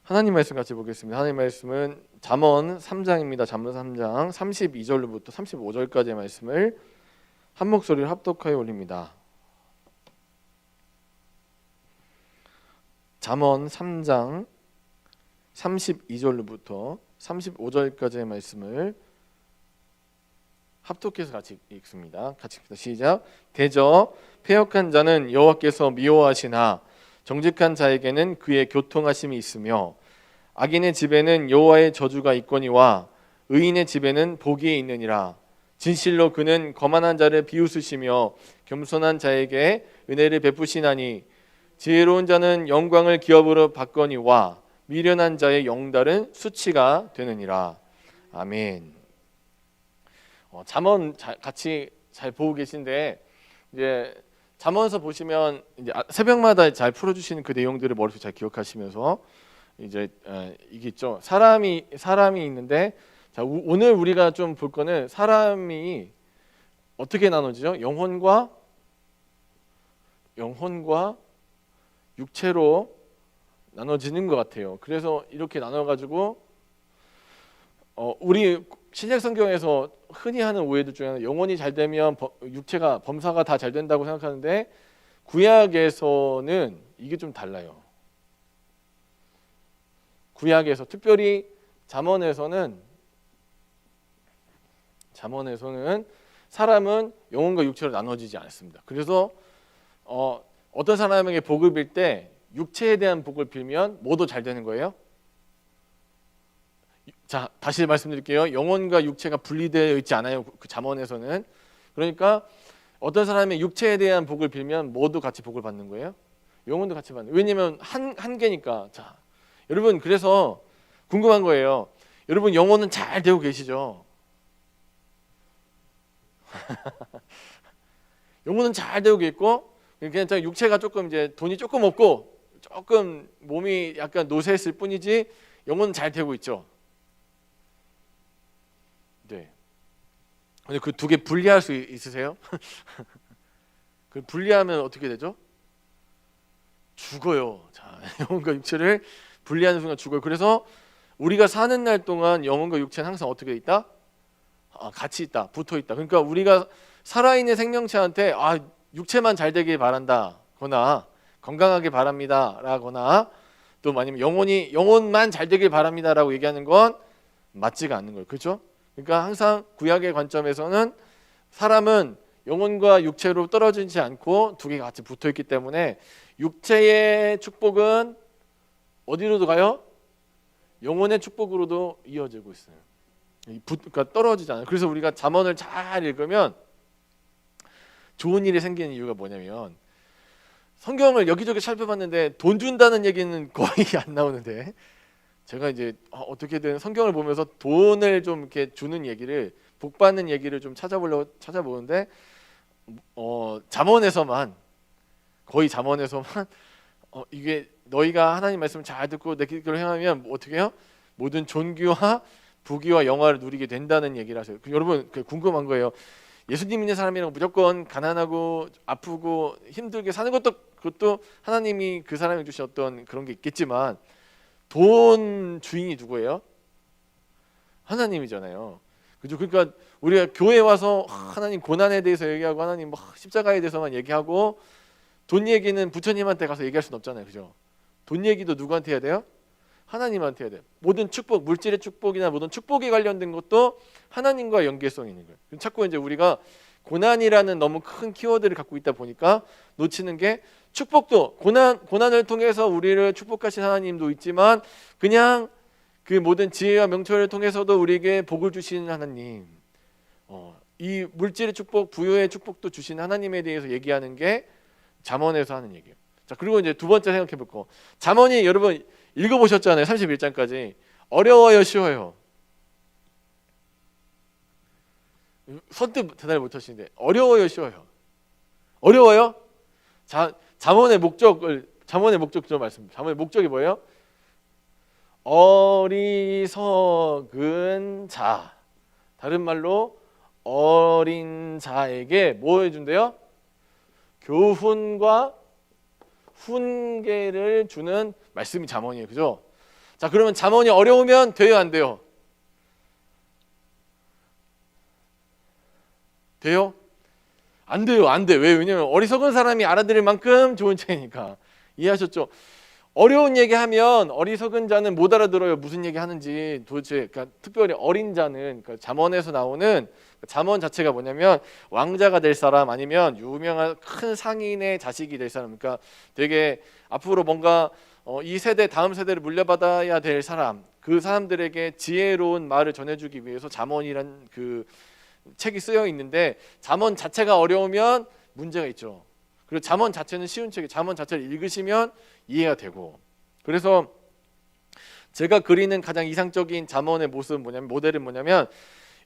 하나님 말씀 같이 보겠습니다. 하나님 말씀은 잠언 3장입니다. 잠언 3장 32절부터 35절까지의 말씀을 한 목소리로 합독하여 올립니다. 잠언 3장 32절부터 35절까지의 말씀을 합독해서 같이 읽습니다. 같이 읽습니다. 시작. 대저 패역한 자는 여호와께서 미워하시나 정직한 자에게는 그의 교통하심이 있으며 악인의 집에는 여호와의 저주가 있거니와 의인의 집에는 복이 있느니라. 진실로 그는 거만한 자를 비웃으시며 겸손한 자에게 은혜를 베푸시나니 지혜로운 자는 영광을 기업으로 받거니와 미련한 자의 영달은 수치가 되느니라. 아멘. 잠언 같이 잘 보고 계신데 이제 잠언서 보시면 이제 새벽마다 잘 풀어주시는 그 내용들을 머릿속에 잘 기억하시면서 이제 이게 있죠. 사람이 있는데 자, 오늘 우리가 좀 볼 거는 사람이 어떻게 나눠지죠? 영혼과 육체로 나눠지는 것 같아요. 그래서 이렇게 나눠가지고 우리 신약 성경에서 흔히 하는 오해들 중에 하나는 영혼이 잘 되면 육체가 범사가 다 잘 된다고 생각하는데 구약에서는 이게 좀 달라요. 구약에서 특별히 잠언에서는 사람은 영혼과 육체로 나눠지지 않습니다. 그래서 어떤 사람에게 복을 빌 때 육체에 대한 복을 빌면 모두 잘 되는 거예요. 자, 다시 말씀드릴게요. 영혼과 육체가 분리되어 있지 않아요. 그 잠언에서는. 그러니까 어떤 사람의 육체에 대한 복을 빌면 모두 같이 복을 받는 거예요. 영혼도 같이 받는 거예요. 왜냐면 한 개니까. 자, 여러분 그래서 궁금한 거예요. 여러분 영혼은 잘 되고 계시죠? 영혼은 잘 되고 있고 그냥 육체가 조금 이제 돈이 조금 없고 조금 몸이 약간 노쇠했을 뿐이지 영혼은 잘 되고 있죠. 네. 근데 그 두 개 분리할 수 있으세요? 그 분리하면 어떻게 되죠? 죽어요. 자, 영혼과 육체를 분리하는 순간 죽어요. 그래서 우리가 사는 날 동안 영혼과 육체는 항상 어떻게 있다? 같이 있다, 붙어 있다. 그러니까 우리가 살아있는 생명체한테 육체만 잘 되길 바란다거나 건강하게 바랍니다라거나 또 아니면 영혼만 잘 되길 바랍니다라고 얘기하는 건 맞지가 않는 거예요. 그렇죠? 그러니까 항상 구약의 관점에서는 사람은 영혼과 육체로 떨어지지 않고 두 개가 같이 붙어 있기 때문에 육체의 축복은 어디로도 가요? 영혼의 축복으로도 이어지고 있어요. 그러니까 떨어지지 않아요. 그래서 우리가 잠언을 잘 읽으면 좋은 일이 생기는 이유가 뭐냐면 성경을 여기저기 살펴봤는데 돈 준다는 얘기는 거의 안 나오는데 제가 이제 어떻게든 성경을 보면서 돈을 좀 이렇게 주는 얘기를 복 받는 얘기를 좀 찾아보는데 잠언에서만 거의 잠언에서만 이게 너희가 하나님 말씀을 잘 듣고 내 길대로 행하면 어떻게 해요? 모든 존귀와 부귀와 영화를 누리게 된다는 얘기를 하세요. 여러분 궁금한 거예요. 예수님 믿는 사람이라고 무조건 가난하고 아프고 힘들게 사는 그것도 하나님이 그 사람에게 주신 어떤 그런 게 있겠지만 돈 주인이 누구예요? 하나님이잖아요. 그죠? 그러니까 우리가 교회 와서 하나님 고난에 대해서 얘기하고 하나님 십자가에 대해서만 얘기하고 돈 얘기는 부처님한테 가서 얘기할 수는 없잖아요. 그죠? 돈 얘기도 누구한테 해야 돼요? 하나님한테 해야 돼요. 모든 축복, 물질의 축복이나 모든 축복에 관련된 것도 하나님과 연계성이 있는 거예요. 자꾸 이제 우리가 고난이라는 너무 큰 키워드를 갖고 있다 보니까 놓치는 게 축복도 고난을 통해서 우리를 축복하신 하나님도 있지만 그냥 그 모든 지혜와 명철을 통해서도 우리에게 복을 주시는 하나님, 이 물질의 축복, 부여의 축복도 주신 하나님에 대해서 얘기하는 게 잠언에서 하는 얘기예요. 자, 그리고 이제 두 번째 생각해 볼 거. 잠언이 여러분 읽어보셨잖아요. 31장까지. 어려워요, 쉬워요? 선뜻 대답을 못하시는데 어려워요, 쉬워요? 어려워요? 잠언의 목적 좀 말씀드립니다. 잠언의 목적이 뭐예요? 어리석은 자, 다른 말로 어린 자에게 뭐 해준대요? 교훈과 훈계를 주는 말씀이 잠언이에요. 그죠? 자, 그러면 잠언이 어려우면 돼요, 안 돼요? 돼요? 안 돼요, 안 돼. 왜? 왜냐면 어리석은 사람이 알아들을 만큼 좋은 책이니까. 이해하셨죠? 어려운 얘기하면 어리석은 자는 못 알아들어요. 무슨 얘기 하는지 도대체. 그러니까 특별히 어린 자는, 그러니까 잠언에서 나오는 잠언 자체가 뭐냐면 왕자가 될 사람 아니면 유명한 큰 상인의 자식이 될 사람. 그러니까 되게 앞으로 뭔가 이 세대 다음 세대를 물려받아야 될 사람, 그 사람들에게 지혜로운 말을 전해주기 위해서 잠언이란 그 책이 쓰여 있는데, 잠언 자체가 어려우면 문제가 있죠. 그리고 잠언 자체는 쉬운 책이, 잠언 자체를 읽으시면 이해가 되고. 그래서 제가 그리는 가장 이상적인 잠언의 모습은 뭐냐면, 모델은 뭐냐면,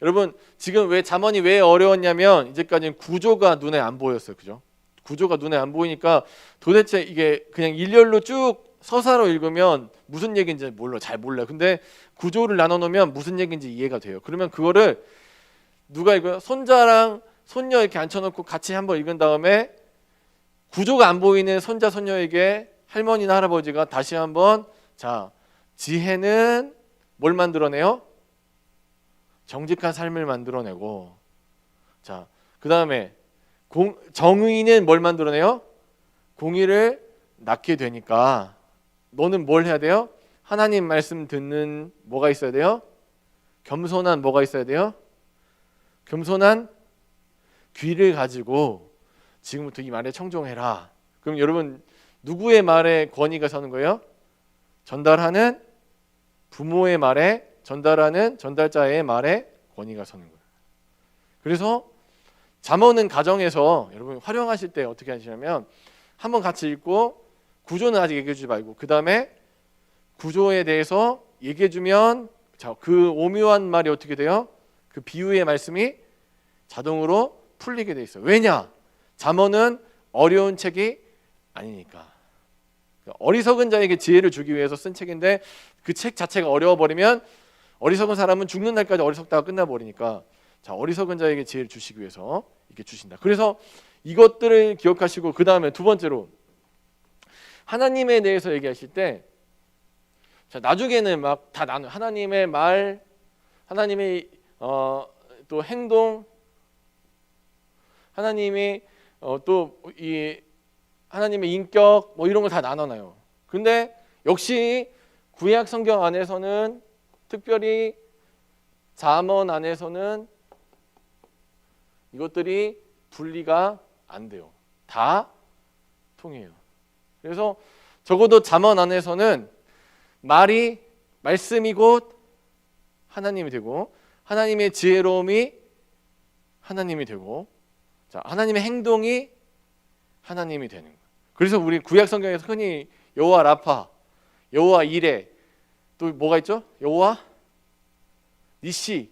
여러분 지금 왜 잠언이 왜 어려웠냐면 이제까지는 구조가 눈에 안 보였어요. 그죠? 구조가 눈에 안 보이니까 도대체 이게 그냥 일렬로 쭉 서사로 읽으면 무슨 얘기인지 잘 몰라요. 근데 구조를 나눠 놓으면 무슨 얘기인지 이해가 돼요. 그러면 그거를 누가 읽어요? 손자랑 손녀 이렇게 앉혀놓고 같이 한번 읽은 다음에 구조가 안 보이는 손자 손녀에게 할머니나 할아버지가 다시 한번, 자, 지혜는 뭘 만들어내요? 정직한 삶을 만들어내고, 자, 그 다음에 정의는 뭘 만들어내요? 공의를 낳게 되니까 너는 뭘 해야 돼요? 하나님 말씀 듣는 뭐가 있어야 돼요? 겸손한 뭐가 있어야 돼요? 겸손한 귀를 가지고 지금부터 이 말에 청종해라. 그럼 여러분 누구의 말에 권위가 서는 거예요? 전달하는 부모의 말에, 전달하는 전달자의 말에 권위가 서는 거예요. 그래서 잠언은 가정에서 여러분 활용하실 때 어떻게 하시냐면, 한번 같이 읽고 구조는 아직 얘기해 주지 말고 그 다음에 구조에 대해서 얘기해 주면, 자, 그 오묘한 말이 어떻게 돼요? 그 비유의 말씀이 자동으로 풀리게 돼 있어요. 왜냐? 잠언은 어려운 책이 아니니까. 어리석은 자에게 지혜를 주기 위해서 쓴 책인데 그 책 자체가 어려워버리면 어리석은 사람은 죽는 날까지 어리석다가 끝나버리니까, 자, 어리석은 자에게 지혜를 주시기 위해서 이렇게 주신다. 그래서 이것들을 기억하시고, 그 다음에 두 번째로 하나님에 대해서 얘기하실 때, 자, 나중에는 막 다 나눠. 하나님의 말, 하나님의 또 행동, 하나님이 또 이 하나님의 인격, 뭐 이런 걸 다 나눠놔요. 근데 역시 구약 성경 안에서는, 특별히 잠언 안에서는 이것들이 분리가 안 돼요. 다 통해요. 그래서 적어도 잠언 안에서는 말이, 말씀이 곧 하나님이 되고, 하나님의 지혜로움이 하나님이 되고, 자, 하나님의 행동이 하나님이 되는 거예요. 그래서 우리 구약 성경에서 흔히 여호와 라파, 여호와 이레, 또 뭐가 있죠? 여호와 니시,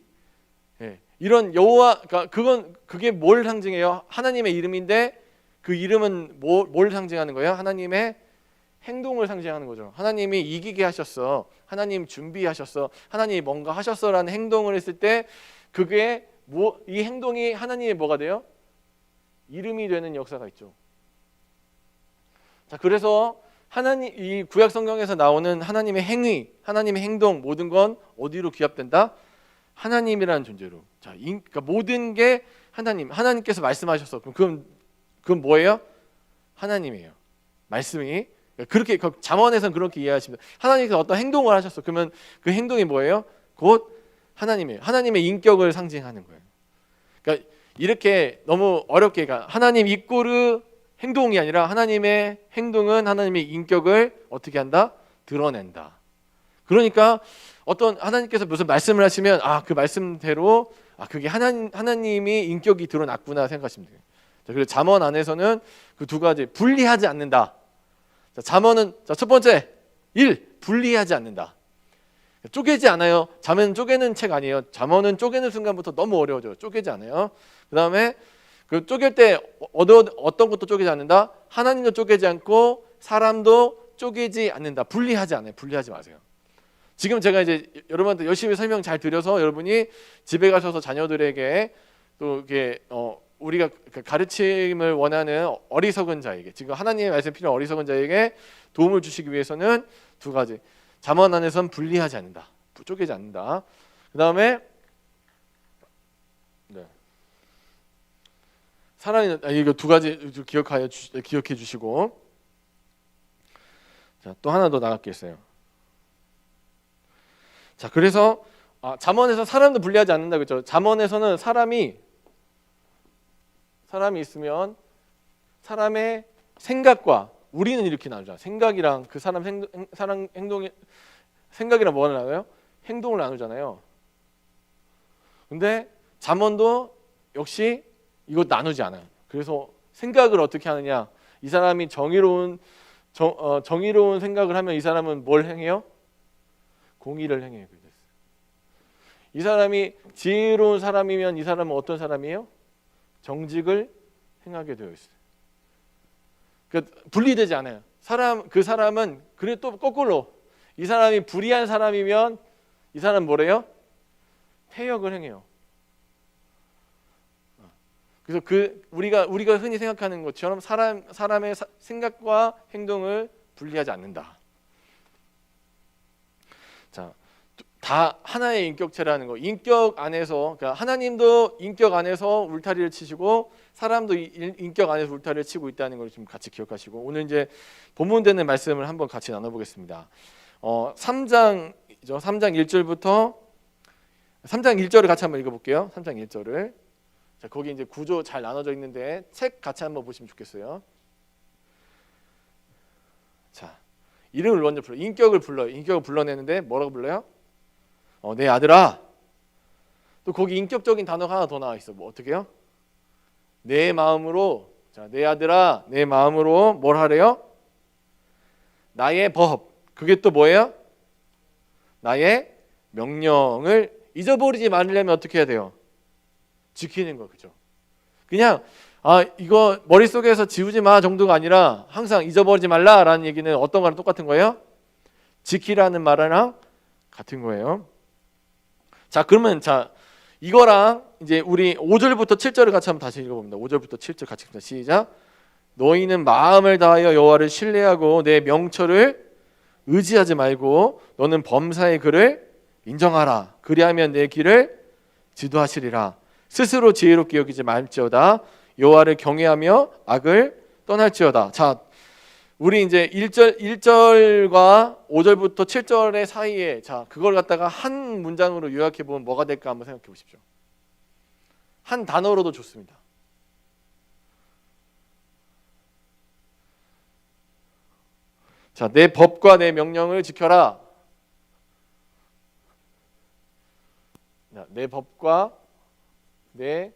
예, 이런 여호와, 그러니까 그게 뭘 상징해요? 하나님의 이름인데 그 이름은 뭘 상징하는 거예요? 하나님의 행동을 상징하는 거죠. 하나님이 이기게 하셨어, 하나님 준비하셨어, 하나님이 뭔가 하셨어라는 행동을 했을 때 그게 이 행동이 하나님의 뭐가 돼요? 이름이 되는 역사가 있죠. 자, 그래서 하나님, 이 구약 성경에서 나오는 하나님의 행위, 하나님의 행동, 모든 건 어디로 귀합된다? 하나님이라는 존재로. 자, 그러니까 모든 게 하나님께서 말씀하셨어. 그럼 뭐예요? 하나님이에요. 말씀이. 그렇게 잠언에서는 그렇게 이해하십니다. 하나님께서 어떤 행동을 하셨어. 그러면 그 행동이 뭐예요? 곧 하나님이에요. 하나님의 인격을 상징하는 거예요. 그러니까 이렇게 너무 어렵게, 하나님 이꼬르 행동이 아니라 하나님의 행동은 하나님의 인격을 어떻게 한다? 드러낸다. 그러니까 어떤 하나님께서 무슨 말씀을 하시면 그 말씀대로 그게 하나님이 인격이 드러났구나 생각하시면 돼요. 자, 그리고 잠언 안에서는 그 두 가지 분리하지 않는다. 자, 잠언은 첫 번째 1. 분리하지 않는다. 쪼개지 않아요. 잠언은 쪼개는 책 아니에요. 잠언은 쪼개는 순간부터 너무 어려워져요. 쪼개지 않아요. 그 다음에 그 쪼갤 때 어떤 것도 쪼개지 않는다. 하나님도 쪼개지 않고 사람도 쪼개지 않는다. 분리하지 않아요. 분리하지 마세요. 지금 제가 이제 여러분한테 열심히 설명 잘 드려서 여러분이 집에 가셔서 자녀들에게 또 이게 우리가 가르침을 원하는 어리석은 자에게, 지금 하나님의 말씀 필요한 어리석은 자에게 도움을 주시기 위해서는 두 가지. 잠언 안에선 분리하지 않는다. 쪼개지 않는다. 그 다음에 살아있는 이거 두 가지 기억해 주시고, 자, 또 하나 더 나갈게요. 자, 그래서 잠언에서 사람도 분리하지 않는다 그랬죠. 잠언에서는 사람이 있으면 사람의 생각과, 우리는 이렇게 나누잖아. 생각이랑 그 사람 행동이, 생각이랑 뭐가 나눠요? 행동을 나누잖아요. 근데 잠언도 역시 이거 나누지 않아요. 그래서 생각을 어떻게 하느냐? 이 사람이 정의로운 생각을 하면 이 사람은 뭘 행해요? 공의를 행해요. 이 사람이 지혜로운 사람이면 이 사람은 어떤 사람이에요? 정직을 행하게 되어 있어요. 그러니까 분리되지 않아요. 그 사람은 그래 또 거꾸로 이 사람이 불의한 사람이면 이 사람은 뭐래요? 패역을 행해요. 그래서 우리가 흔히 생각하는 것처럼 사람의 생각과 행동을 분리하지 않는다. 자, 다 하나의 인격체라는 거. 인격 안에서, 그러니까 하나님도 인격 안에서 울타리를 치시고 사람도 인격 안에서 울타리를 치고 있다는 걸 좀 같이 기억하시고, 오늘 이제 본문되는 말씀을 한번 같이 나눠보겠습니다. 3장 1절부터 3장 1절을 같이 한번 읽어볼게요. 3장 1절을. 자, 거기 이제 구조 잘 나눠져 있는데 책 같이 한번 보시면 좋겠어요. 자, 이름을 먼저 불러. 인격을 불러요. 인격을 불러내는데 뭐라고 불러요? 내 아들아. 또 거기 인격적인 단어가 하나 더 나와 있어. 뭐 어떻게 해요? 내 마음으로. 자, 내 아들아, 내 마음으로 뭘 하래요? 나의 법. 그게 또 뭐예요? 나의 명령을 잊어버리지 말려면 어떻게 해야 돼요? 지키는 거. 그죠? 그냥 이거 머릿속에서 지우지 마 정도가 아니라 항상 잊어버리지 말라라는 얘기는 어떤 거랑 똑같은 거예요? 지키라는 말이랑 같은 거예요. 자, 그러면 이거랑 이제 우리 5절부터 7절을 같이 한번 다시 읽어봅니다. 5절부터 7절 같이 읽습니다. 시작. 너희는 마음을 다하여 여호와를 신뢰하고 내 명철을 의지하지 말고 너는 범사의 글을 인정하라. 그리하면 내 길을 지도하시리라. 스스로 지혜롭게 여기지 말지어다. 여호와를 경외하며 악을 떠날지어다. 자, 우리 이제 1절과 5절부터 7절의 사이에, 자, 그걸 갖다가 한 문장으로 요약해 보면 뭐가 될까 한번 생각해 보십시오. 한 단어로도 좋습니다. 자, 내 법과 내 명령을 지켜라. 내 법과 내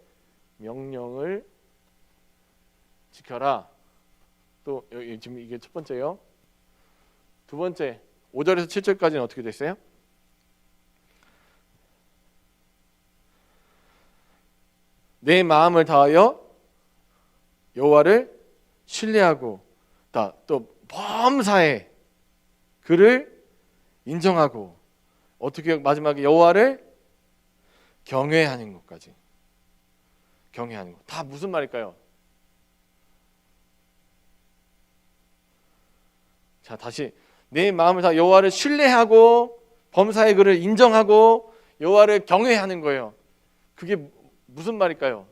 명령을 지켜라. 또 지금 이게 첫 번째요. 두 번째 5절에서 7절까지는 어떻게 됐어요? 내 마음을 다하여 여호와를 신뢰하고, 또 범사에 그를 인정하고, 어떻게 마지막에 여호와를 경외하는 것까지. 경외하는 것. 다 무슨 말일까요? 자, 다시 내 마음을 다 여호와를 신뢰하고 범사의 그를 인정하고 여호와를 경외하는 거예요. 그게 무슨 말일까요?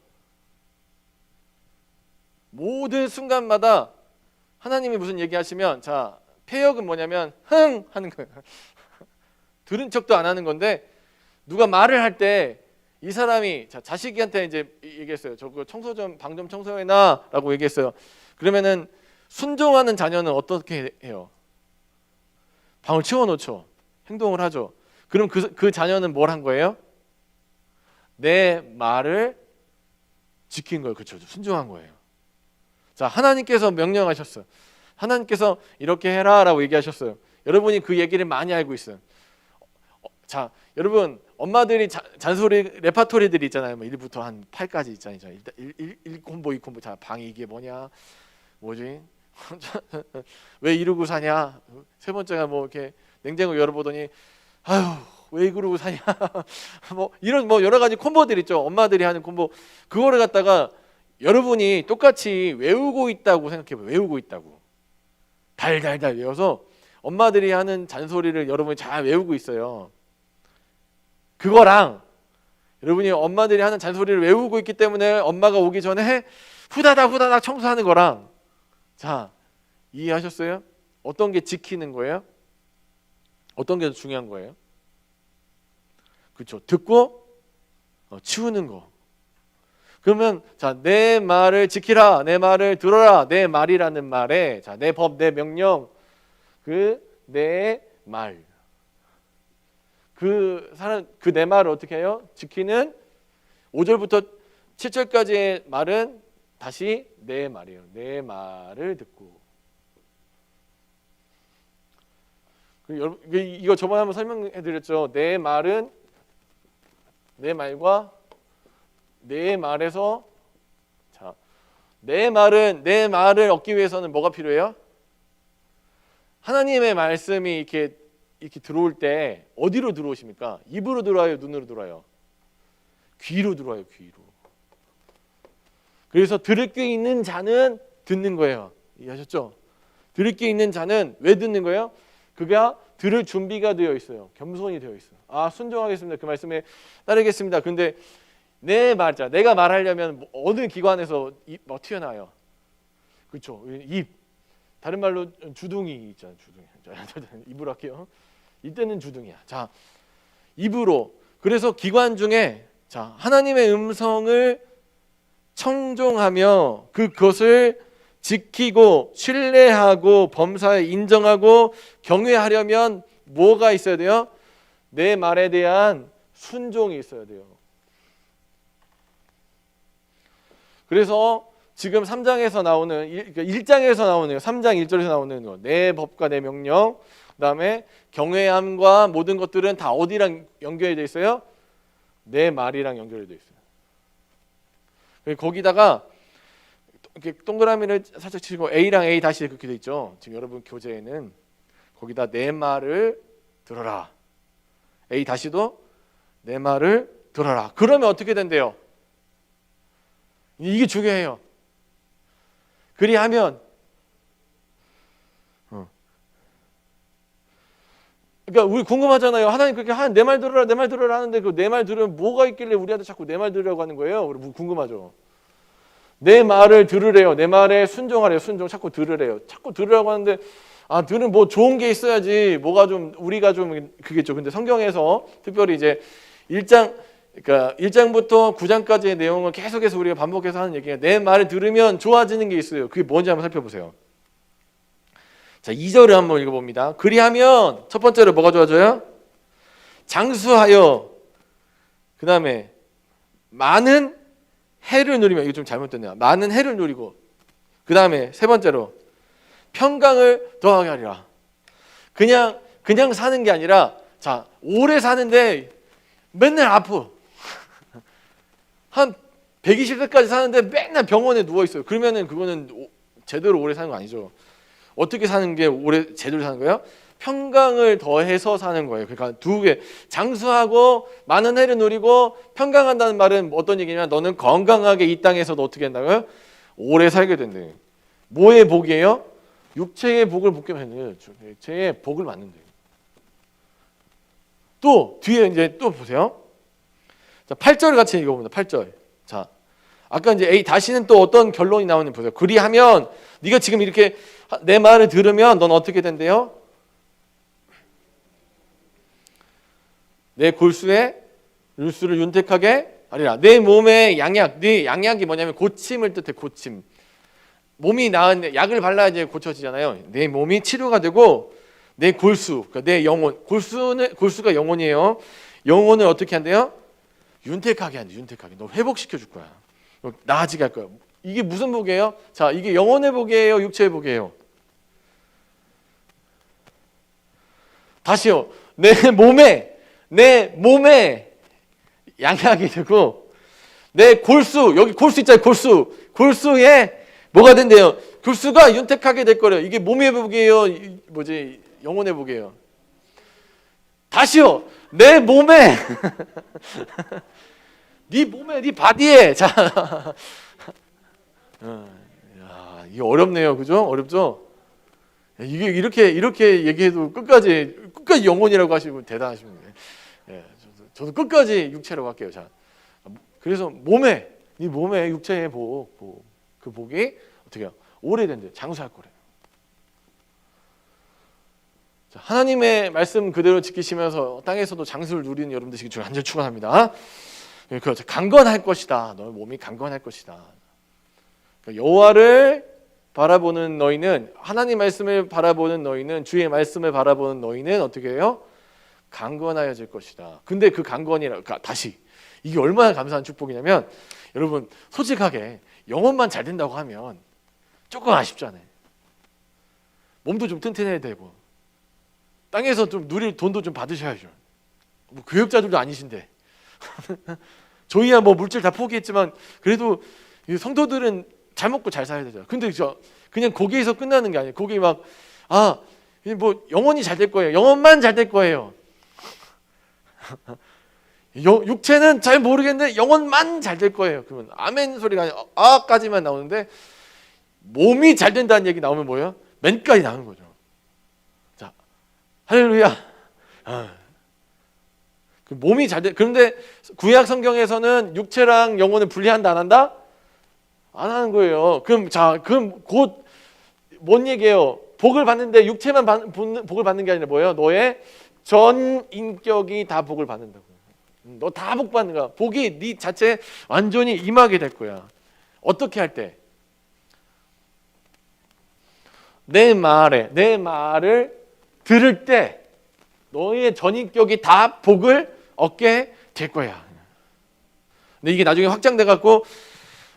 모든 순간마다 하나님이 무슨 얘기하시면, 자, 패역은 뭐냐면 흥 하는 거예요. 들은 척도 안 하는 건데, 누가 말을 할 때 이 사람이 자식한테 이제 얘기했어요. 저거 청소 좀 방 좀 청소해놔라고 얘기했어요. 그러면은 순종하는 자녀는 어떻게 해요? 방을 치워놓죠. 행동을 하죠. 그럼 그 자녀는 뭘 한 거예요? 내 말을 지킨 거예요. 그렇죠? 순종한 거예요. 자, 하나님께서 명령하셨어요. 하나님께서 이렇게 해라라고 얘기하셨어요. 여러분이 그 얘기를 많이 알고 있어요. 자, 여러분, 엄마들이 잔소리 레파토리들이 있잖아요. 뭐 1부터 한 8까지 있잖아요. 1콤보 2콤보. 자, 방이 이게 뭐냐? 뭐지? 왜 이러고 사냐? 세 번째가 뭐 이렇게 냉장고 열어보더니 아유, 왜 이러고 사냐? 뭐 이런 뭐 여러 가지 콤보들 있죠. 엄마들이 하는 콤보. 그거를 갖다가 여러분이 똑같이 외우고 있다고 생각해봐요. 외우고 있다고. 달달달 외워서 엄마들이 하는 잔소리를 여러분이 잘 외우고 있어요. 그거랑 여러분이 엄마들이 하는 잔소리를 외우고 있기 때문에 엄마가 오기 전에 후다닥 후다닥 청소하는 거랑, 자, 이해하셨어요? 어떤 게 지키는 거예요? 어떤 게 더 중요한 거예요? 그렇죠. 듣고 치우는 거. 그러면 자, 내 말을 지키라, 내 말을 들어라. 내 말이라는 말에, 자, 내 법, 내 명령, 그 내 말, 그 사람, 그 내 말을 어떻게 해요? 지키는 5절부터 7절까지의 말은 다시 내 말이에요. 내 말을 듣고. 여러분, 이거 저번에 한번 설명해드렸죠. 내 말은, 내 말과 내 말에서, 자, 내 말을 얻기 위해서는 뭐가 필요해요? 하나님의 말씀이 이렇게 들어올 때 어디로 들어오십니까? 입으로 들어와요, 눈으로 들어와요? 귀로 들어와요, 귀로. 그래서 들을 게 있는 자는 듣는 거예요. 이해하셨죠? 들을 게 있는 자는 왜 듣는 거예요? 그가 들을 준비가 되어 있어요. 겸손이 되어 있어요. 아, 순종하겠습니다. 그 말씀에 따르겠습니다. 근데 내 말자, 내가 말하려면 어느 기관에서 뭐 튀어나와요? 그렇죠? 입. 다른 말로 주둥이 있잖아요. 주둥이. 입으로 할게요. 이때는 주둥이야. 자, 입으로. 그래서 기관 중에, 자, 하나님의 음성을 청종하며 그것을 지키고 신뢰하고 범사에 인정하고 경외하려면 뭐가 있어야 돼요? 내 말에 대한 순종이 있어야 돼요. 그래서 지금 3장에서 나오는, 1장에서 나오는, 3장 1절에서 나오는 거, 내 법과 내 명령, 그다음에 경외함과 모든 것들은 다 어디랑 연결이 돼 있어요? 내 말이랑 연결이 돼 있어요. 거기다가 이렇게 동그라미를 살짝 치고 A랑 A 다시 그렇게 돼 있죠. 지금 여러분 교재에는 거기다 내 말을 들어라. A 다시도 내 말을 들어라. 그러면 어떻게 된대요? 이게 중요해요. 그리하면, 그러니까 우리 궁금하잖아요. 하나님 그렇게 내 말 들으라, 내 말 들으라 하는데 그 내 말 들으면 뭐가 있길래 우리한테 자꾸 내 말 들으라고 하는 거예요? 우리 궁금하죠. 내 말을 들으래요. 내 말에 순종하래요. 순종 자꾸 들으래요. 자꾸 들으라고 하는데, 아, 들은 뭐 좋은 게 있어야지. 뭐가 좀 우리가 좀 그겠죠. 근데 성경에서 특별히 이제 1장, 그러니까 1장부터 9장까지의 내용을 계속해서 우리가 반복해서 하는 얘기예요. 내 말을 들으면 좋아지는 게 있어요. 그게 뭔지 한번 살펴보세요. 자, 2절을 한번 읽어봅니다. 그리하면 첫 번째로 뭐가 좋아져요? 장수하여, 그 다음에 많은 해를 누리며, 이거 좀 잘못됐네요. 많은 해를 누리고, 그 다음에 세 번째로 평강을 더하게 하리라. 그냥 사는 게 아니라, 자, 오래 사는데 맨날 아프. 한 120세까지 사는데 맨날 병원에 누워 있어요. 그러면은 그거는 제대로 오래 사는 거 아니죠. 어떻게 사는 게 오래 제대로 사는 거예요? 평강을 더해서 사는 거예요. 그러니까 두 개, 장수하고 많은 해를 누리고 평강한다는 말은 어떤 얘기냐면 너는 건강하게 이 땅에서도 어떻게 한다고요? 오래 살게 된대요. 뭐의 복이에요? 육체의 복을 받게 되는 육체의 복을 받는데요. 또 뒤에 이제 또 보세요. 자, 8절 같이 읽어봅니다. 8절. 자, 아까 이제 A 다시는 또 어떤 결론이 나오는지 보세요. 그리하면 네가 지금 이렇게 내 말을 들으면 넌 어떻게 된대요? 내 골수에 율수를 윤택하게 하리라. 내 몸에 양약, 네 양약이 뭐냐면 고침을 뜻해. 고침. 몸이 나은데 약을 발라야 이제 고쳐지잖아요. 내 몸이 치료가 되고 내 골수, 그러니까 내 영혼. 골수가 영혼이에요. 영혼을 어떻게 한대요? 윤택하게 한대. 윤택하게. 너 회복시켜 줄 거야. 너 나아지게 할 거야. 이게 무슨 복이에요? 자, 이게 영혼의 복이에요, 육체의 복이에요? 다시요. 내 몸에 양약이 되고 내 골수, 여기 골수 있잖아요. 골수에 뭐가 된대요? 골수가 윤택하게 될 거래요. 이게 몸의 복이에요, 영혼의 복이에요? 다시요. 내 몸에 네 바디에. 자, 야, 이게 어렵네요, 그죠? 어렵죠? 이게 이렇게 얘기해도 끝까지 영혼이라고 하시고 대단하십니다. 예, 저도 끝까지 육체라고 할게요. 자, 그래서 이 몸에 육체의 그 복이 어떻게 해요? 오래된대 장수할 거래요. 자, 하나님의 말씀 그대로 지키시면서 땅에서도 장수를 누리는 여러분들 지금 완전 축원합니다. 그렇죠. 강건할 것이다. 너의 몸이 강건할 것이다. 그러니까 여호와를 바라보는 너희는, 하나님 말씀을 바라보는 너희는, 주의 말씀을 바라보는 너희는 어떻게 해요? 강건하여질 것이다. 근데 그 강건이라, 다시 이게 얼마나 감사한 축복이냐면, 여러분 솔직하게 영혼만 잘 된다고 하면 조금 아쉽잖아요. 몸도 좀 튼튼해야 되고 땅에서 좀 누릴 돈도 좀 받으셔야죠. 뭐 교육자들도 아니신데 저희야 뭐 물질 다 포기했지만 그래도 성도들은 잘 먹고 잘 살아야 되잖아요. 근데 그냥 거기에서 끝나는 게 아니에요. 거기 막 뭐 영혼이 잘 될 거예요. 영혼만 잘 될 거예요. 육체는 잘 모르겠는데 영혼만 잘 될 거예요. 그러면 아멘 소리가 아니라 아까지만 나오는데 몸이 잘 된다는 얘기 나오면 뭐예요? 맨까지 나오는 거죠. 자, 할렐루야. 그 몸이 잘 돼. 그런데 구약 성경에서는 육체랑 영혼을 분리한다 안 한다? 안 하는 거예요. 그럼 곧 뭔 얘기예요? 복을 받는데 육체만 복을 받는 게 아니라 뭐예요? 너의 전 인격이 다 복을 받는다고. 너 다 복 받는 거야. 복이 네 자체에 완전히 임하게 될 거야. 어떻게 할 때? 내 말을 들을 때 너의 전인격이 다 복을 얻게 될 거야. 근데 이게 나중에 확장돼 갖고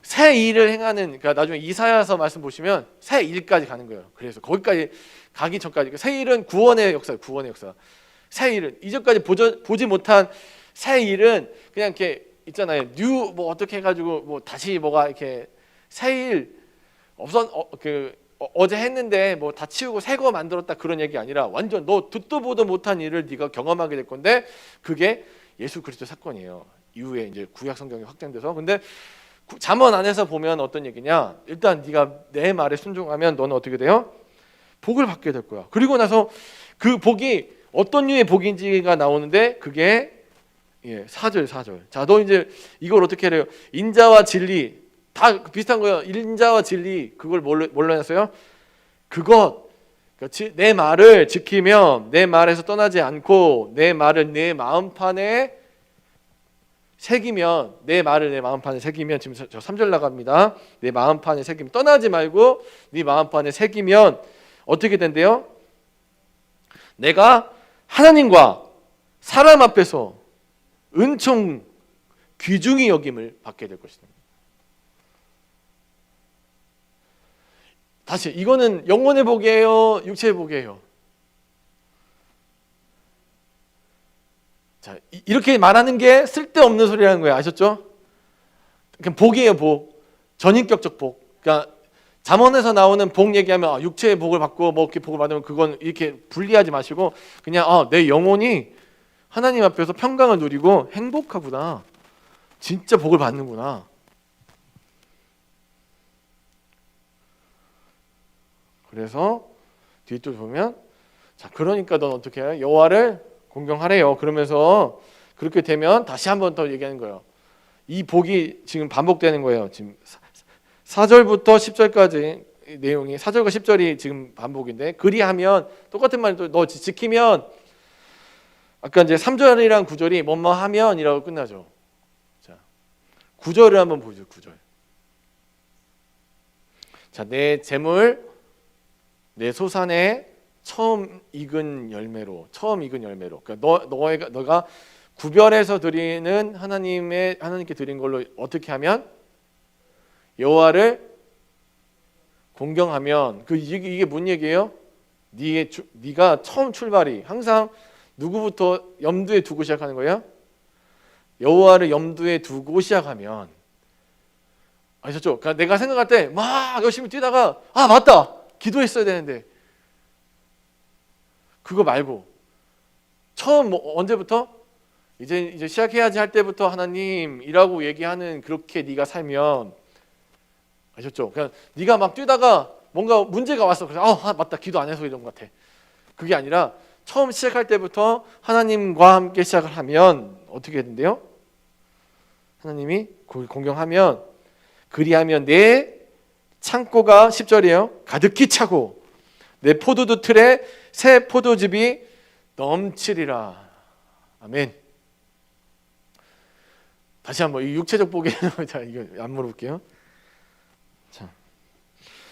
새 일을 행하는, 그러니까 나중에 이사야서 말씀 보시면 새 일까지 가는 거예요. 그래서 거기까지 가기 전까지 새 일은 구원의 역사, 새 일은 이전까지 보지 못한 새 일은 그냥 이렇게 있잖아요. 뉴 뭐 어떻게 해가지고 뭐 다시 뭐가 이렇게 새 일 어제 했는데 뭐 다 치우고 새 거 만들었다 그런 얘기 아니라 완전 너 듣도 보도 못한 일을 네가 경험하게 될 건데 그게 예수 그리스도 사건이에요. 이후에 이제 구약 성경이 확장돼서. 근데 잠언 안에서 보면 어떤 얘기냐? 일단 네가 내 말에 순종하면 너는 어떻게 돼요? 복을 받게 될 거야. 그리고 나서 그 복이 어떤 류의 복인지가 나오는데 그게 4절. 자, 너 이제 이걸 어떻게 해요? 인자와 진리 다 비슷한 거예요. 인자와 진리 그걸 뭘로 했어요? 그것 내 말을 지키며 내 말에서 떠나지 않고 내 말을 내 마음판에 새기면, 내 말을 내 마음판에 새기면, 지금 저 3절 나갑니다. 내 마음판에 새기면, 떠나지 말고 네 마음판에 새기면 어떻게 된대요? 내가 하나님과 사람 앞에서 은총 귀중히 여김을 받게 될 것이다. 다시 이거는 영혼의 복이에요, 육체의 복이에요? 자, 이렇게 말하는 게 쓸데없는 소리라는 거예요. 아셨죠? 그냥 복이에요, 복. 전인격적 복. 그러니까 잠언에서 나오는 복 얘기하면 육체의 복을 받고 뭐 이렇게 복을 받으면 그건 이렇게 분리하지 마시고 그냥 내 영혼이 하나님 앞에서 평강을 누리고 행복하구나. 진짜 복을 받는구나. 그래서 뒤쪽 보면 자, 그러니까 넌 어떻게 해요? 여호와를 공경하래요. 그러면서 그렇게 되면 다시 한번 더 얘기하는 거예요. 이 복이 지금 반복되는 거예요. 지금 4절부터 10절까지 내용이 4절과 10절이 지금 반복인데 그리하면 똑같은 말도 너 지키면 아까 이제 3절이랑 9절이 뭐뭐 하면이라고 끝나죠. 자, 9절을 한번 보죠. 9절. 자, 내 재물 내 소산에 처음 익은 열매로. 그러니까 너가 구별해서 드리는 하나님께 드린 걸로 어떻게 하면 여호와를 공경하면 이게 뭔 얘기예요? 네가 처음 출발이 항상 누구부터 염두에 두고 시작하는 거예요? 여호와를 염두에 두고 시작하면 아셨죠? 그러니까 내가 생각할 때 막 열심히 뛰다가 맞다 기도했어야 되는데 그거 말고 처음 언제부터 이제 시작해야지 할 때부터 하나님이라고 얘기하는 그렇게 네가 살면 아셨죠? 그냥 네가 막 뛰다가 뭔가 문제가 왔어. 그래서 맞다, 기도 안 해서 이런 것 같아. 그게 아니라 처음 시작할 때부터 하나님과 함께 시작을 하면 어떻게 된대요? 하나님이 공경하면 그리하면 내 창고가 10절이에요. 가득히 차고 내 포도주 틀에 새 포도즙이 넘치리라. 아멘. 다시 한번 이 육체적 보게 자, 이거 안 물어볼게요.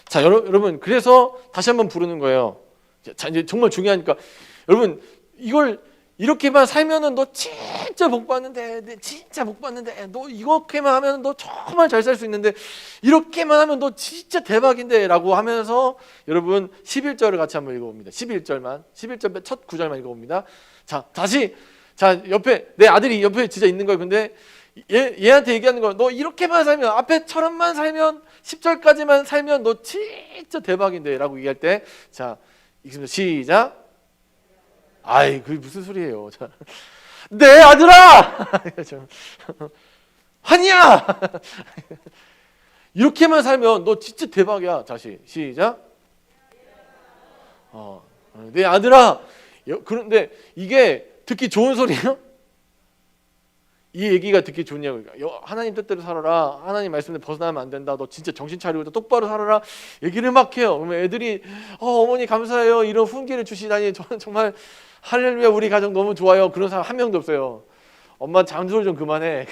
자, 여러분 그래서 다시 한번 부르는 거예요. 자, 이제 정말 중요하니까 여러분 이걸 이렇게만 살면은 너 진짜 복 받는데, 진짜 복 받는데, 너 이렇게만 하면 너 정말 잘 살 수 있는데, 이렇게만 하면 너 진짜 대박인데라고 하면서 여러분 11절을 같이 한번 읽어봅니다. 11절 첫 구절만 읽어봅니다. 자, 다시 자 옆에 내 아들이 옆에 진짜 있는 거예요. 근데 얘한테 얘기하는 거야. 너 이렇게만 살면 앞에처럼만 살면 10절까지만 살면 너 진짜 대박인데라고 얘기할 때, 자 읽습니다. 시작. 아이, 그게 무슨 소리예요? 자, 내 아들아, 환희야. 이렇게만 살면 너 진짜 대박이야. 다시 시작. 내 아들아. 그런데 이게 듣기 좋은 소리예요? 이 얘기가 듣기 좋냐고. 하나님 뜻대로 살아라. 하나님 말씀에 벗어나면 안 된다. 너 진짜 정신 차리고 똑바로 살아라. 얘기를 막 해요. 그러면 애들이 어머니 감사해요. 이런 훈계를 주시다니 저는 정말 할렐루야, 우리 가정 너무 좋아요. 그런 사람 한 명도 없어요. 엄마 잔소리 좀 그만해.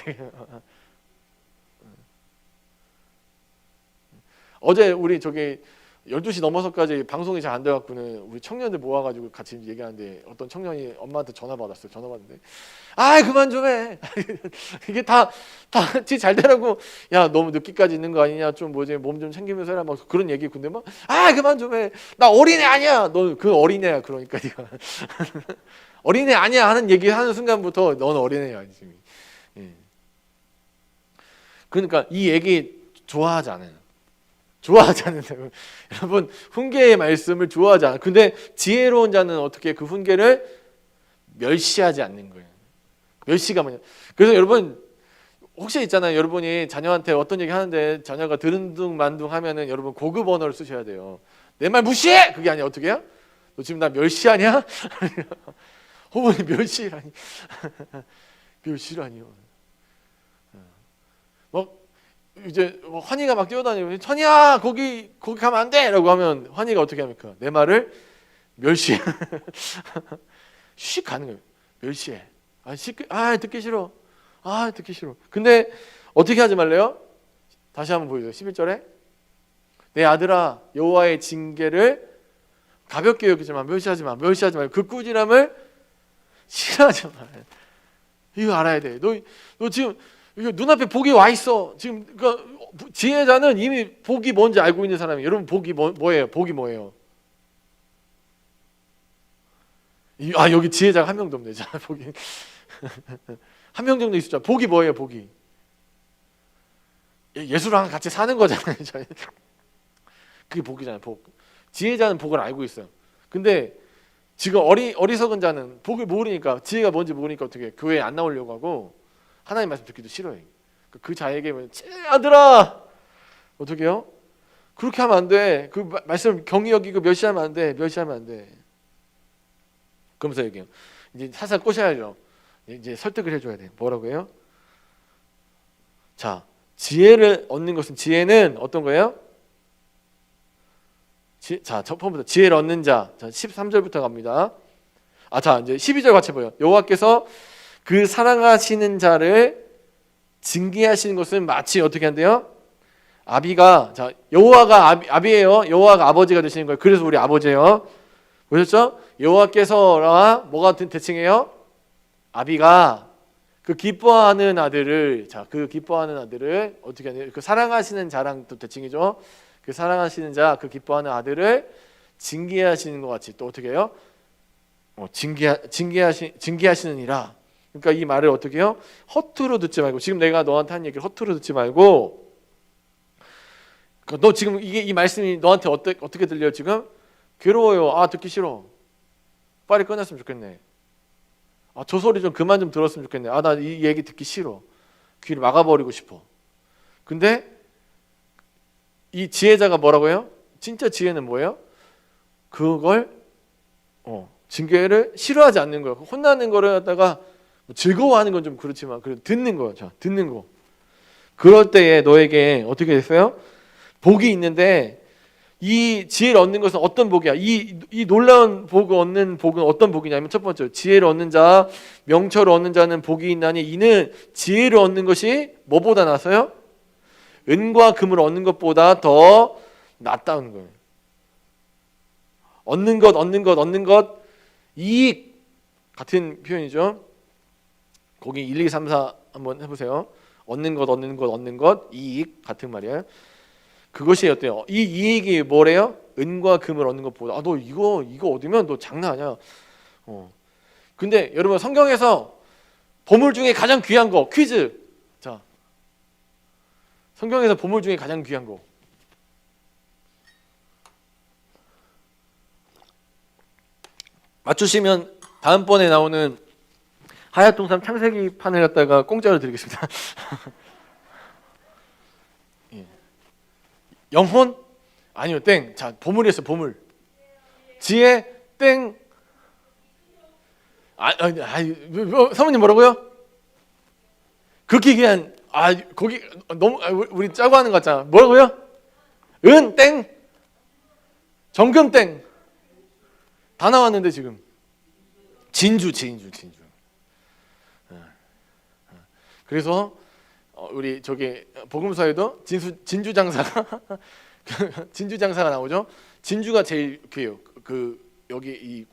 어제 우리 저기 12시 넘어서까지 방송이 잘 안 돼갖고는 우리 청년들 모아가지고 같이 얘기하는데 어떤 청년이 엄마한테 전화 받았어요. 전화 받는데 그만 좀 해. 이게 다 같이 잘 되라고. 야, 너무 늦게까지 있는 거 아니냐. 좀 뭐지, 몸 좀 챙기면서 해라. 막 그런 얘기. 근데 막 그만 좀 해. 나 어린애 아니야. 너 그 어린애야. 그러니까 네가 어린애 아니야 하는 얘기 하는 순간부터 넌 어린애야 지금. 예. 그러니까 이 얘기 좋아하지 않아요. 좋아하지 않는다고. 여러분 훈계의 말씀을 좋아하지 않아요. 근데 지혜로운 자는 어떻게 그 훈계를 멸시하지 않는 거예요. 멸시가 뭐냐. 그래서 여러분 혹시 있잖아요. 여러분이 자녀한테 어떤 얘기 하는데 자녀가 드른둥만둥 하면은 여러분 고급 언어를 쓰셔야 돼요. 내 말 무시해! 그게 아니야. 어떻게 해요? 너 지금 나 멸시하냐? 어머니 멸시라니. 멸시라니요. 이제 환희가 막 뛰어다니고 천이야 거기 가면 안 돼! 라고 하면 환희가 어떻게 합니까? 내 말을 멸시해. 씩 가는 거예요. 멸시해. 듣기 싫어. 듣기 싫어. 근데 어떻게 하지 말래요? 다시 한번 보여줘요. 11절에 내 아들아 여호와의 징계를 가볍게 여기지 마. 멸시하지 마. 그 꾸지람을 싫어하지 마. 이거 알아야 돼. 너 지금 눈앞에 복이 와 있어. 지금 그러니까 지혜자는 이미 복이 뭔지 알고 있는 사람이에요. 여러분 복이 뭐예요? 복이 뭐예요? 여기 지혜자가 한 명도 없네. 자, 복이 한 명 정도 있었죠. 복이 뭐예요? 복이 예수랑 같이 사는 거잖아요. 그게 복이잖아요. 복. 지혜자는 복을 알고 있어요. 근데 지금 어리석은 자는 복을 모르니까, 지혜가 뭔지 모르니까 어떻게 교회에 안 나오려고 하고 하나님 말씀 듣기도 싫어해. 그 자에게 아들아 어떻게 해요? 그렇게 하면 안 돼. 그 말씀 경히 여기고 멸시하면 안 돼. 그러면서 얘기해요. 이제 살살 꼬셔야죠. 이제 설득을 해줘야 돼. 뭐라고 해요? 자, 지혜를 얻는 것은, 지혜는 어떤 거예요? 자, 첫 번부터 지혜를 얻는 자. 자, 13절부터 갑니다. 자, 이제 12절 같이 보여. 여호와께서 그 사랑하시는 자를 징계하시는 것은 마치 어떻게 한대요? 아비가, 자, 여호와가 아비예요. 여호와가 아버지가 되시는 거예요. 그래서 우리 아버지예요. 보셨죠? 여호와께서라 뭐가 대칭해요? 아비가 그 기뻐하는 아들을, 자, 그 기뻐하는 아들을 어떻게 하냐? 그 사랑하시는 자랑 또 대칭이죠. 그 사랑하시는 자, 그 기뻐하는 아들을 징계하시는 것 같이 또 어떻게 해요? 징계하시느니라. 그러니까 이 말을 어떻게 해요? 허투루 듣지 말고, 지금 내가 너한테 한 얘기를 허투루 듣지 말고, 너 지금 이 말씀이 너한테 어떻게 들려요? 지금 괴로워요. 듣기 싫어. 빨리 끝났으면 좋겠네. 저 소리 좀 그만 좀 들었으면 좋겠네. 나 이 얘기 듣기 싫어. 귀를 막아버리고 싶어. 근데 이 지혜자가 뭐라고 해요? 진짜 지혜는 뭐예요? 그걸 징계를 싫어하지 않는 거예요. 혼나는 거를 갖다가 즐거워하는 건 좀 그렇지만 그래도 듣는 거예요. 자, 듣는 거. 그럴 때에 너에게 어떻게 됐어요? 복이 있는데 이 지혜를 얻는 것은 어떤 복이야? 이 놀라운 복을 얻는 복은 어떤 복이냐면 첫 번째 지혜를 얻는 자, 명철을 얻는 자는 복이 있나니 이는 지혜를 얻는 것이 뭐보다 낫어요? 은과 금을 얻는 것보다 더 낫다는 거예요. 얻는 것 이익 같은 표현이죠. 거기 1, 2, 3, 4 한번 해보세요. 얻는 것 이익 같은 말이에요. 그것이 어때요? 이 이익이 뭐래요? 은과 금을 얻는 것보다 너 이거 얻으면 너 장난 아니야. 근데 여러분 성경에서 보물 중에 가장 귀한 거 퀴즈. 자, 성경에서 보물 중에 가장 귀한 거 맞추시면 다음번에 나오는 하얗동산 창세기 판을 갖다가 공짜로 드리겠습니다. 예. 영혼? 아니요, 땡. 자, 보물이었어요, 보물. 지혜? 땡. 사모님 뭐라고요? 그렇게 얘기한 거기 너무 우리 짜고 하는 거 같잖아. 뭐라고요? 은? 땡. 정금? 땡. 다 나왔는데 지금 진주. 그래서 우리 저기 복음서에도 진주 장사가 진주 장사가 나오죠. 진주가 제일 귀해요. 그 여기 이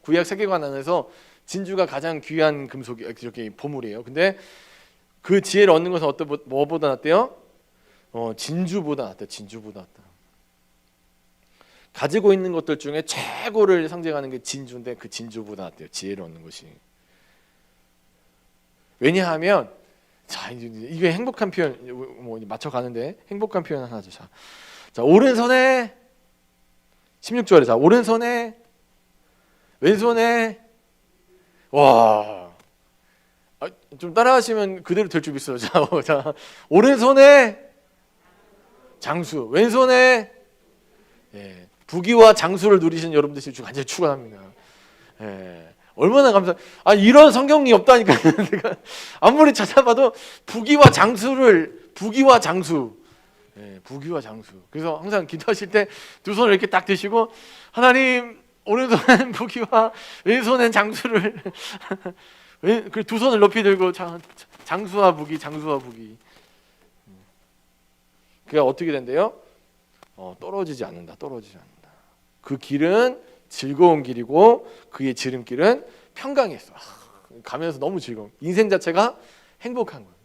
구약 세계관 안에서 진주가 가장 귀한 금속이 저기 보물이에요. 근데 그 지혜를 얻는 것은 뭐보다 낫대요? 진주보다 낫다. 진주보다 낫다. 가지고 있는 것들 중에 최고를 상징하는 게 진주인데 그 진주보다 낫대요. 지혜를 얻는 것이. 왜냐하면 자 이게 행복한 표현 뭐 맞춰가는데 행복한 표현 하나 줘. 자 오른손에 16절에 자 오른손에 왼손에 와. 좀 따라하시면 그대로 될 줄 믿어요. 자 오른손에 장수, 왼손에 부귀와 장수를 누리신 여러분들 지금 완전히 축원합니다. 얼마나 감사. 이런 성경이 없다니까. 내가 아무리 찾아봐도 부귀와 장수. 부귀와 장수. 그래서 항상 기도하실 때 두 손을 이렇게 딱 드시고 하나님 오른손엔 부귀와 왼손엔 장수를 그 두 손을 높이 들고 장수와 부귀. 그게 어떻게 된대요? 떨어지지 않는다. 그 길은 즐거운 길이고 그의 지름길은 평강했어. 가면서 너무 즐거워. 인생 자체가 행복한 거예요.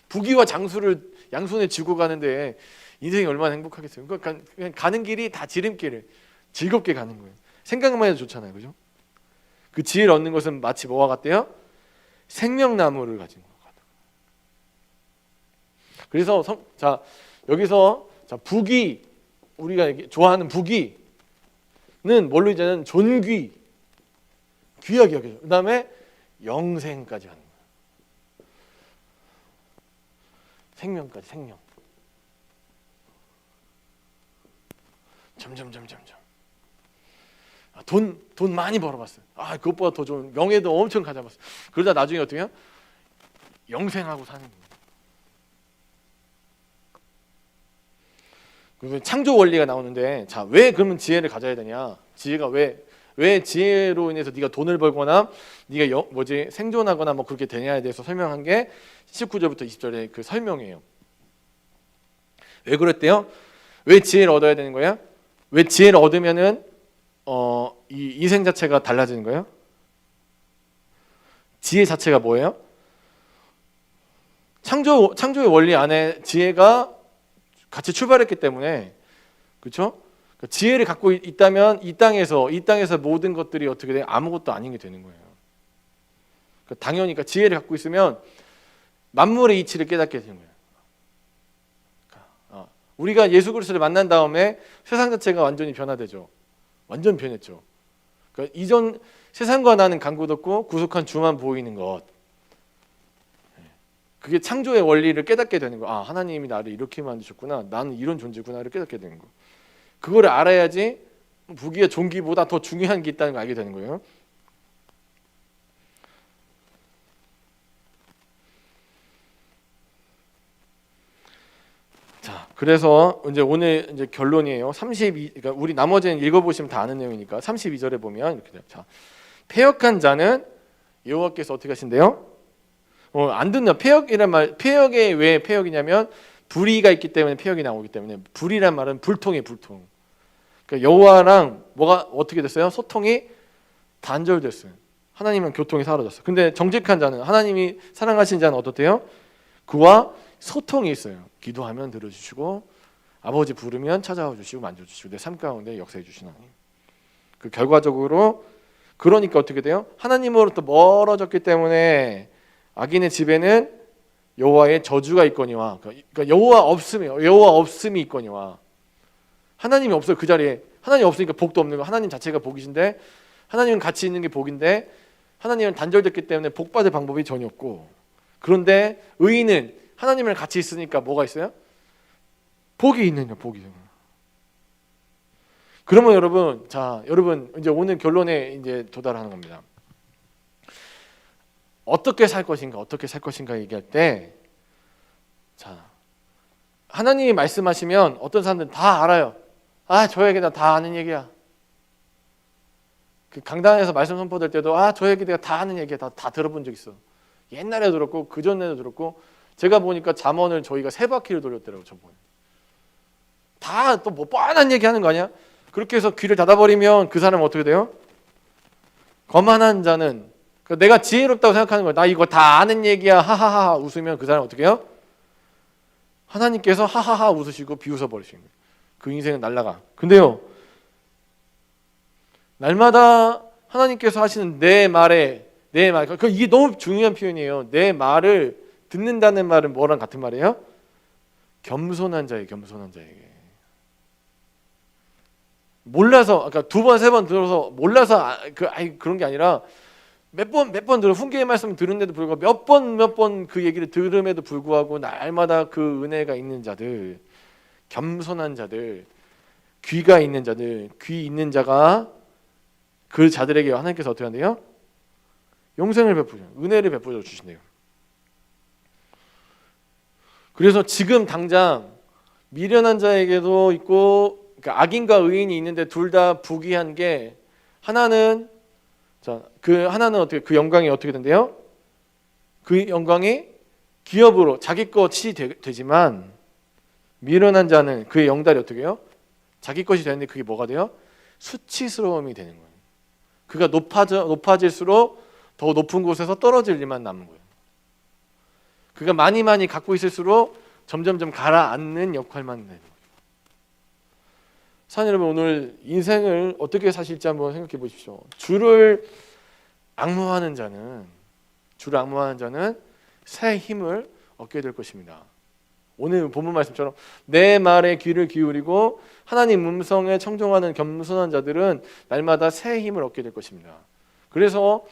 부귀와 장수를 양손에 쥐고 가는데 인생이 얼마나 행복하겠어요. 그러니까 그냥 가는 길이 다 지름길을 즐겁게 가는 거예요. 생각만 해도 좋잖아요, 그죠? 그 지혜를 얻는 것은 마치 뭐와 같대요? 생명나무를 가진 것 같아요. 그래서 여기서 부귀 우리가 좋아하는 부귀는 뭘로 이제는 존귀, 귀하게 여겨져. 그 다음에 영생까지 하는 거예요. 생명까지 생명. 점점. 돈 많이 벌어봤어요. 그것보다 더 좋은 명예도 엄청 가져봤어요. 그러다 나중에 어떻게 해요? 영생하고 사는 거예요. 그래서 창조 원리가 나오는데 왜 그러면 지혜를 가져야 되냐? 지혜가 왜 지혜로 인해서 네가 돈을 벌거나 네가 생존하거나 뭐 그렇게 되냐에 대해서 설명한 게 19절부터 20절의 그 설명이에요. 왜 그랬대요? 왜 지혜를 얻어야 되는 거야? 왜 지혜를 얻으면은 이 인생 자체가 달라지는 거예요? 지혜 자체가 뭐예요? 창조의 원리 안에 지혜가 같이 출발했기 때문에 그렇죠? 그러니까 지혜를 갖고 있다면 이 땅에서 모든 것들이 어떻게 돼? 아무것도 아닌 게 되는 거예요. 그러니까 당연히 지혜를 갖고 있으면 만물의 이치를 깨닫게 되는 거예요. 그러니까 우리가 예수 그리스도를 만난 다음에 세상 자체가 완전히 변화되죠. 완전 변했죠. 그러니까 이전 세상과 나는 간곳 없고 구속한 주만 보이는 것. 그게 창조의 원리를 깨닫게 되는 거. 하나님이 나를 이렇게 만드셨구나. 나는 이런 존재구나를 깨닫게 되는 거. 그거를 알아야지 부귀와 존귀보다 더 중요한 게 있다는 걸 알게 되는 거예요. 자, 그래서 이제 오늘 이제 결론이에요. 32, 그러니까 우리 나머지는 읽어보시면 다 아는 내용이니까 32절에 보면 이렇게 돼요. 자, 패역한 자는 여호와께서 어떻게 하신대요? 안 듣는 패역이란 말, 패역에 왜 패역이냐면 불의가 있기 때문에 패역이 나오기 때문에 불이란 말은 불통이에요, 불통. 그러니까 여호와랑 뭐가 어떻게 됐어요? 소통이 단절됐어요. 하나님은 교통이 사라졌어요. 근데 정직한 자는 하나님이 사랑하신 자는 어떻대요? 그와 소통이 있어요. 기도하면 들어주시고 아버지 부르면 찾아와 주시고 만져주시고 내 삶 가운데 역사해 주시는 하나님. 그 결과적으로 그러니까 어떻게 돼요? 하나님으로부터 멀어졌기 때문에 악인의 집에는 여호와의 저주가 있거니와, 그러니까 여호와 없음이 있거니와, 하나님이 없어요. 그 자리에 하나님 없으니까 복도 없는 거. 하나님 자체가 복이신데 하나님은 같이 있는 게 복인데 하나님은 단절됐기 때문에 복 받을 방법이 전혀 없고, 그런데 의인은 하나님을 같이 있으니까 뭐가 있어요? 복이 있는 거예요. 복이. 그러면 여러분, 자, 여러분 이제 오늘 결론에 이제 도달하는 겁니다. 어떻게 살 것인가 얘기할 때, 자, 하나님이 말씀하시면 어떤 사람들은 다 알아요. 저 얘기 다 아는 얘기야. 그 강단에서 말씀 선포될 때도 저 얘기 내가 다 아는 얘기야. 다 들어본 적 있어. 옛날에 들었고 그 전에도 들었고, 제가 보니까 잠언을 저희가 3바퀴를 돌렸더라고요. 저번에 다 또 뭐 뻔한 얘기 하는 거 아니야? 그렇게 해서 귀를 닫아버리면 그 사람은 어떻게 돼요? 거만한 자는, 내가 지혜롭다고 생각하는 거야. 나 이거 다 아는 얘기야 하하하 웃으면 그 사람 어떻게 해요? 하나님께서 하하하 웃으시고 비웃어 버리시는 거예요. 그 인생은 날아가. 근데요, 날마다 하나님께서 하시는 내 말, 이게 너무 중요한 표현이에요. 내 말을 듣는다는 말은 뭐랑 같은 말이에요? 겸손한 자에게. 몰라서, 아까 2번, 3번 들어서 몰라서 그런 게 아니라 몇 번 들어 훈계의 말씀 들은데도 불구하고 몇 번 그 얘기를 들음에도 불구하고 날마다 그 은혜가 있는 자들, 겸손한 자들, 귀가 있는 자들, 귀 있는 자가 그 자들에게 하나님께서 어떻게 한대요? 영생을 베푸죠. 은혜를 베풀어 주신대요. 그래서 지금 당장 미련한 자에게도 있고, 그러니까 악인과 의인이 있는데 둘 다 부귀한 게, 하나는 어떻게, 그 영광이 어떻게 된대요? 그 영광이 기업으로 자기 것이 되지만, 미련한 자는 그의 영달이 어떻게 해요? 자기 것이 되는데 그게 뭐가 돼요? 수치스러움이 되는 거예요. 그가 높아질수록 더 높은 곳에서 떨어질 일만 남은 거예요. 그가 많이 갖고 있을수록 점점점 가라앉는 역할만 되는 거예요. 사랑하는 여러분, 오늘 인생을 어떻게 사실지 한번 생각해 보십시오. 주를 앙모하는 자는 새 힘을 얻게 될 것입니다. 오늘 본문 말씀처럼 내 말에 귀를 기울이고 하나님 음성에 청종하는 겸손한 자들은 날마다 새 힘을 얻게 될 것입니다. 그래서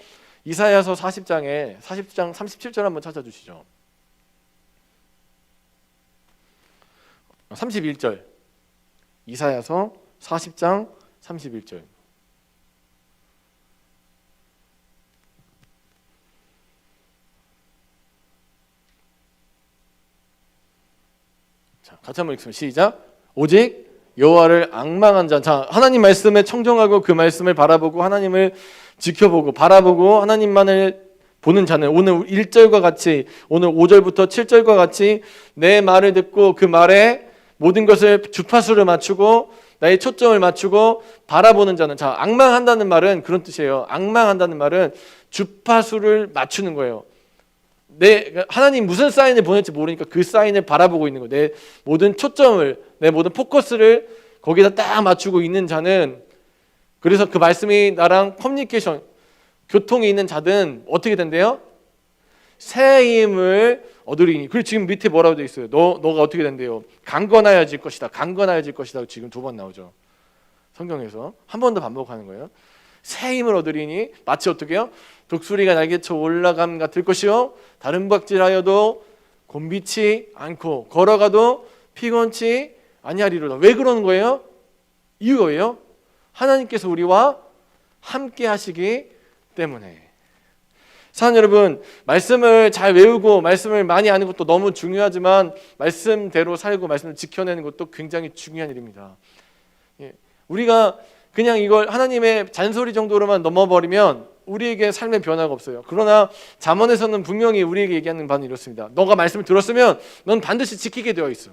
이사야서 40장 37절 한번 찾아주시죠. 31절. 이사야서 40장 31절. 자, 같이 한번 읽습니다. 시작. 오직 여호와를 앙망한 자. 자, 하나님 말씀에 청정하고 그 말씀을 바라보고 하나님을 지켜보고 바라보고 하나님만을 보는 자는, 오늘 1절과 같이, 오늘 5절부터 7절과 같이 내 말을 듣고 그 말에 모든 것을 주파수를 맞추고 나의 초점을 맞추고 바라보는 자는, 자, 앙망한다는 말은 그런 뜻이에요. 앙망한다는 말은 주파수를 맞추는 거예요. 하나님 무슨 사인을 보낼지 모르니까 그 사인을 바라보고 있는 거예요. 내 모든 초점을, 내 모든 포커스를 거기다 딱 맞추고 있는 자는, 그래서 그 말씀이 나랑 커뮤니케이션, 교통이 있는 자든 어떻게 된대요? 새 힘을 얻으리니. 그리고 지금 밑에 뭐라고 되어 있어요? 너가 어떻게 된대요? 강건하여질 것이다. 강건하여질 것이다. 지금 2번 나오죠. 성경에서 한 번 더 반복하는 거예요. 새 힘을 얻으리니 마치 어떻게 해요? 독수리가 날개쳐 올라감 같을 것이요 다른 박질하여도 곤비치 않고 걸어가도 피곤치 아니하리로다. 왜 그러는 거예요? 이유예요. 하나님께서 우리와 함께 하시기 때문에. 사랑하는 여러분, 말씀을 잘 외우고 말씀을 많이 아는 것도 너무 중요하지만 말씀대로 살고 말씀을 지켜내는 것도 굉장히 중요한 일입니다. 우리가 그냥 이걸 하나님의 잔소리 정도로만 넘어버리면 우리에게 삶의 변화가 없어요. 그러나 잠언에서는 분명히 우리에게 얘기하는 바는 이렇습니다. 너가 말씀을 들었으면 넌 반드시 지키게 되어 있어.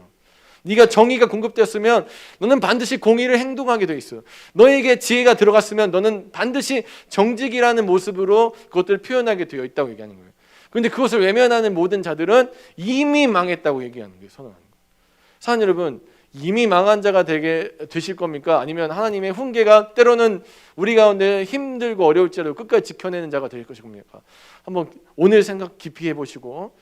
네가 정의가 공급되었으면 너는 반드시 공의를 행동하게 되어 있어. 너에게 지혜가 들어갔으면 너는 반드시 정직이라는 모습으로 그것들을 표현하게 되어 있다고 얘기하는 거예요. 그런데 그것을 외면하는 모든 자들은 이미 망했다고 얘기하는 거예요. 선언하는 거예요. 사랑하는 여러분, 이미 망한 자가 되실 겁니까? 아니면 하나님의 훈계가 때로는 우리 가운데 힘들고 어려울지라도 끝까지 지켜내는 자가 될 것입니까? 한번 오늘 생각 깊이 해보시고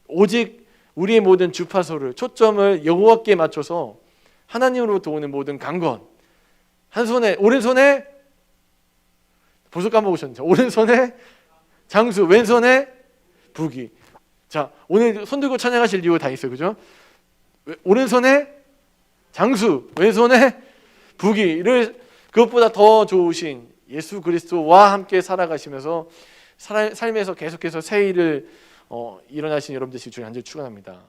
오직 우리의 모든 주파소를 초점을 여호와께 맞춰서 하나님으로부터 오는 모든 강권, 한 손에 오른손에 벌써 까먹으셨죠? 오른손에 장수, 왼손에 부귀. 자, 오늘 손 들고 찬양하실 이유 다 있어요, 그죠? 오른손에 장수, 왼손에 부귀를 그것보다 더 좋으신 예수 그리스도와 함께 살아가시면서 삶에서 계속해서 새 일을 일어나신 여러분 되시기 주의 간절히 축원합니다.